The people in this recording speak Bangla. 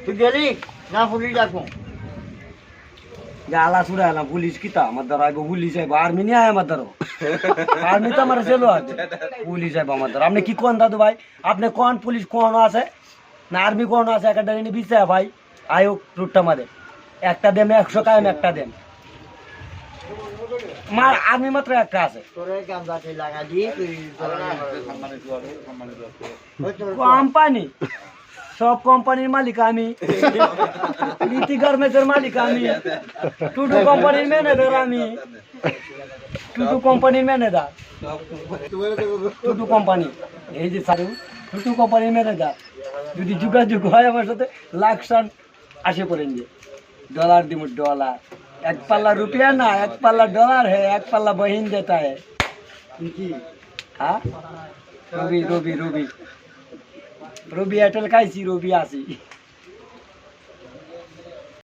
তুই গেলি না পুলিশ ডাকবো গালা ছুড়ে এলাম পুলিশ কিতা আমার দ্বারা আইব পুলিশ আইব আর্মি নিয়ে আয় আমার দ্বারা আর্মি তো আমার চলো আছে পুলিশ আইব আমার দ্বারা আপনি কি কোন দাদু ভাই আপনি কোন পুলিশ কোন আছে না আর্মি কোন আছে একটা ডাইনি বিছে ভাই আয়ো রুটটা মারে একটা দেন 100 কায়েম একটা দেন মার আর্মি মাত্র একটা আছে তোরে গামজাটি লাগা দি তুই কোম্পানি সব কোম্পানির মালিক আমি নীতি গার্মেন্টসের মালিক আমি টুটু কোম্পানির ম্যানেজার আমি টুটু কোম্পানির ম্যানেজার টুটু কোম্পানি এই যে সারু টুটু কোম্পানির ম্যানেজার যদি যোগাযোগ হয় আমার সাথে লাখ সান আসে পড়েন যে डॉलर দিব डॉलर एक पल्ला रुपया ना एक पल्ला डॉलर है एक पल्ला बहन देता है কি हाँ Ruby Ruby Ruby Ruby Airtel खाई सी रूबी आसी